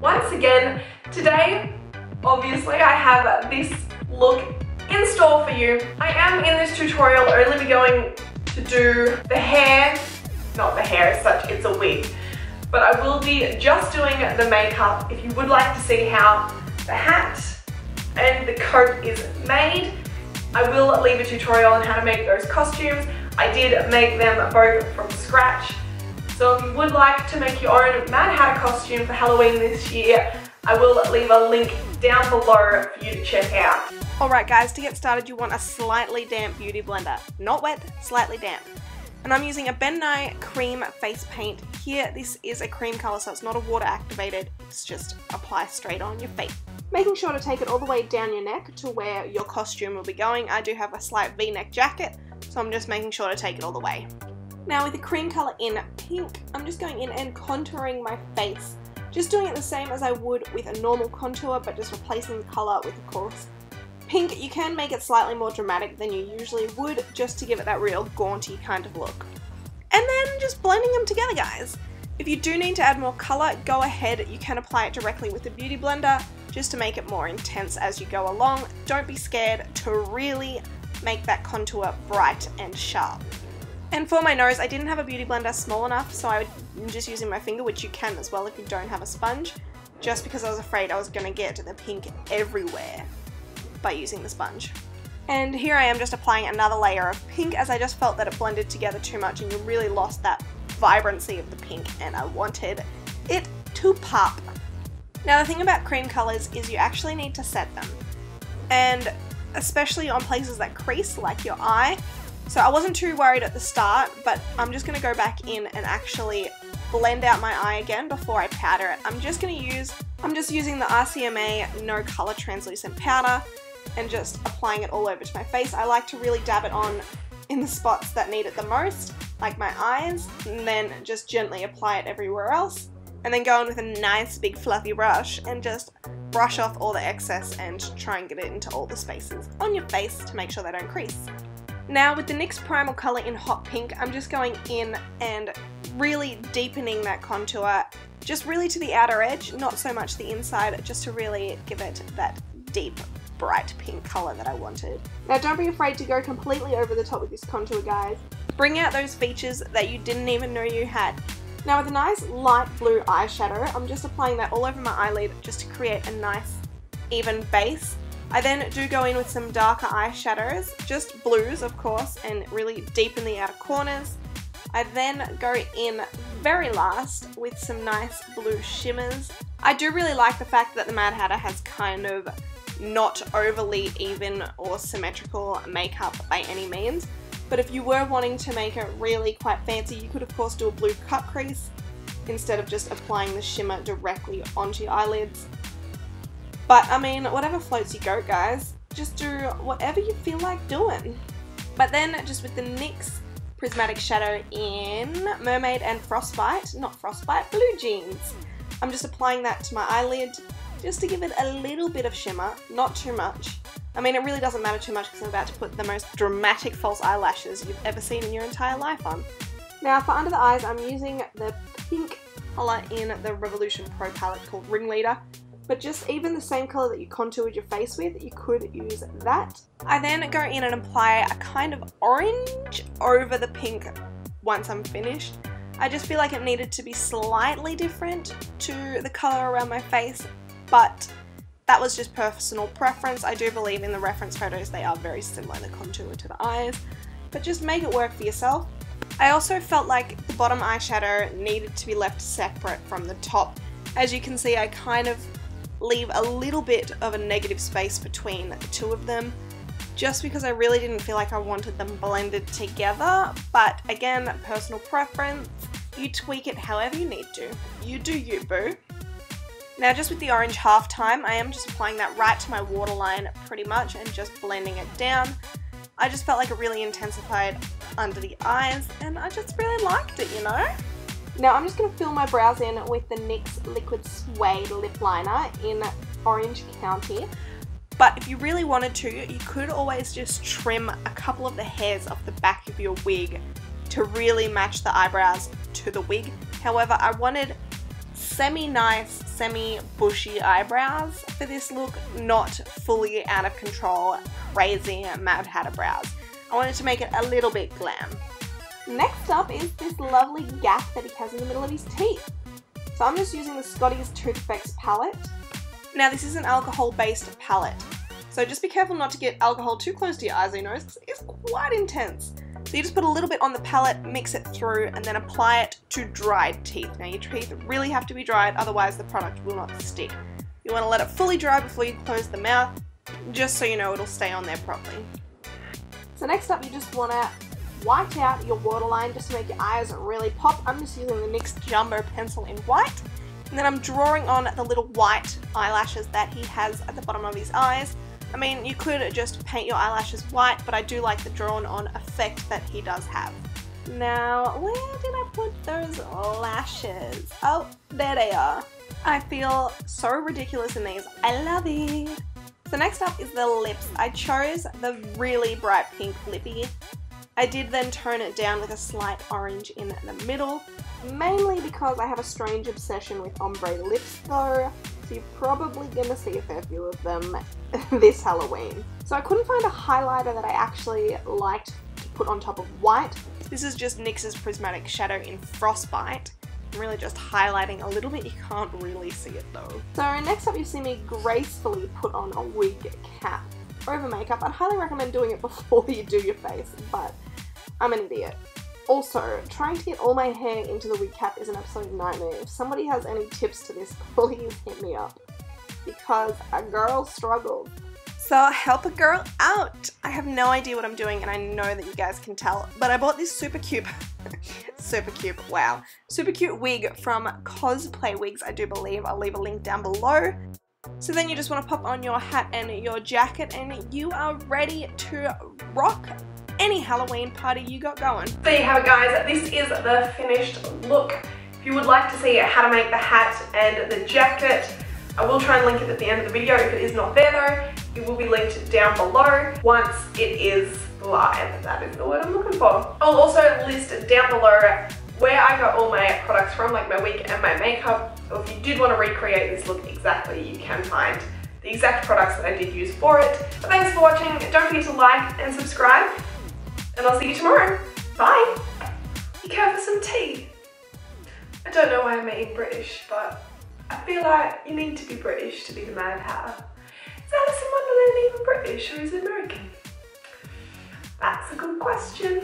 Once again, today, obviously, I have this look in store for you. I am in this tutorial only going to do the hair, not the hair as such, it's a wig, but I will be just doing the makeup. If you would like to see how the hat and the coat is made, I will leave a tutorial on how to make those costumes. I did make them both from scratch. So if you would like to make your own Mad Hatter costume for Halloween this year, I will leave a link down below for you to check out. Alright guys, to get started you want a slightly damp beauty blender. Not wet, slightly damp. And I'm using a Nye Creme face paint. Here, this is a cream colour, so it's not a water activated, it's just apply straight on your face. Making sure to take it all the way down your neck to where your costume will be going. I do have a slight V-neck jacket, so I'm just making sure to take it all the way. Now with the cream colour in pink, I'm just going in and contouring my face. Just doing it the same as I would with a normal contour, but just replacing the colour with, of course, pink. You can make it slightly more dramatic than you usually would, just to give it that real gaunty kind of look. And then just blending them together, guys. If you do need to add more colour, go ahead. You can apply it directly with the beauty blender, just to make it more intense as you go along. Don't be scared to really make that contour bright and sharp. And for my nose, I didn't have a beauty blender small enough, so I'm just using my finger, which you can as well if you don't have a sponge, just because I was afraid I was going to get the pink everywhere by using the sponge. And here I am just applying another layer of pink, as I just felt that it blended together too much and you really lost that vibrancy of the pink, and I wanted it to pop. Now the thing about cream colours is you actually need to set them, and especially on places that crease like your eye. So I wasn't too worried at the start, but I'm just going to go back in and actually blend out my eye again before I powder it. I'm just using the RCMA No Color Translucent Powder and just applying it all over to my face. I like to really dab it on in the spots that need it the most, like my eyes, and then just gently apply it everywhere else. And then go in with a nice big fluffy brush and just brush off all the excess and try and get it into all the spaces on your face to make sure they don't crease. Now with the NYX Primal colour in hot pink, I'm just going in and really deepening that contour, just really to the outer edge, not so much the inside, just to really give it that deep, bright pink colour that I wanted. Now don't be afraid to go completely over the top with this contour, guys. Bring out those features that you didn't even know you had. Now with a nice light blue eyeshadow, I'm just applying that all over my eyelid just to create a nice even base. I then do go in with some darker eyeshadows, just blues of course, and really deepen the outer corners. I then go in very last with some nice blue shimmers. I do really like the fact that the Mad Hatter has kind of not overly even or symmetrical makeup by any means, but if you were wanting to make it really quite fancy, you could of course do a blue cut crease instead of just applying the shimmer directly onto your eyelids. But I mean, whatever floats your boat, guys. Just do whatever you feel like doing. But then just with the NYX Prismatic Shadow in Mermaid and Frostbite, not Frostbite, Blue Jeans. I'm just applying that to my eyelid just to give it a little bit of shimmer, not too much. I mean, it really doesn't matter too much because I'm about to put the most dramatic false eyelashes you've ever seen in your entire life on. Now for under the eyes, I'm using the pink colour in the Revolution Pro palette called Ringleader. But just even the same colour that you contoured your face with, you could use that. I then go in and apply a kind of orange over the pink once I'm finished. I just feel like it needed to be slightly different to the colour around my face, but that was just personal preference. I do believe in the reference photos they are very similar in the contour to the eyes, but just make it work for yourself. I also felt like the bottom eyeshadow needed to be left separate from the top. As you can see, I kind of leave a little bit of a negative space between the two of them, just because I really didn't feel like I wanted them blended together. But again, personal preference, you tweak it however you need to. You do you, boo. Now just with the orange half time, I am just applying that right to my waterline pretty much and just blending it down. I just felt like it really intensified under the eyes and I just really liked it, you know? Now I'm just going to fill my brows in with the NYX Liquid Suede Lip Liner in Orange County. But if you really wanted to, you could always just trim a couple of the hairs off the back of your wig to really match the eyebrows to the wig. However, I wanted semi-nice, semi-bushy eyebrows for this look, not fully out of control, crazy Mad Hatter brows. I wanted to make it a little bit glam. Next up is this lovely gap that he has in the middle of his teeth. So I'm just using the Scotty's Tooth Effects palette. Now this is an alcohol-based palette, so just be careful not to get alcohol too close to your eyes or your nose because it's quite intense. So you just put a little bit on the palette, mix it through, and then apply it to dried teeth. Now your teeth really have to be dried, otherwise the product will not stick. You want to let it fully dry before you close the mouth, just so you know it'll stay on there properly. So next up, you just want to white out your waterline just to make your eyes really pop. I'm just using the NYX Jumbo pencil in white. And then I'm drawing on the little white eyelashes that he has at the bottom of his eyes. I mean, you could just paint your eyelashes white, but I do like the drawn on effect that he does have. Now, where did I put those lashes? Oh, there they are. I feel so ridiculous in these. I love it. So next up is the lips. I chose the really bright pink lippy. I did then tone it down with a slight orange in the middle, mainly because I have a strange obsession with ombre lips though, so you're probably gonna see a fair few of them this Halloween. So I couldn't find a highlighter that I actually liked to put on top of white. This is just NYX's Prismatic Shadow in Frostbite. I'm really just highlighting a little bit, you can't really see it though. So next up you see me gracefully put on a wig cap over makeup. I'd highly recommend doing it before you do your face, but I'm an idiot. Also, trying to get all my hair into the wig cap is an absolute nightmare. If somebody has any tips to this, please hit me up, because a girl struggles. So help a girl out. I have no idea what I'm doing and I know that you guys can tell, but I bought this super cute, super cute wig from Cosplay Wigs, I do believe. I'll leave a link down below. So then you just want to pop on your hat and your jacket and you are ready to rock any Halloween party you got going. There you have it guys, this is the finished look. If you would like to see how to make the hat and the jacket, I will try and link it at the end of the video. If it is not there though, it will be linked down below once it is live. That is the word I'm looking for. I'll also list down below where I got all my products from, like my wig and my makeup. So if you did want to recreate this look exactly, you can find the exact products that I did use for it. But thanks for watching. Don't forget to like and subscribe. And I'll see you tomorrow. Bye. You care for some tea? I don't know why I'm eating British, but I feel like you need to be British to be the Mad Hatter. Is Alice in Wonderland even British or is it American? That's a good question.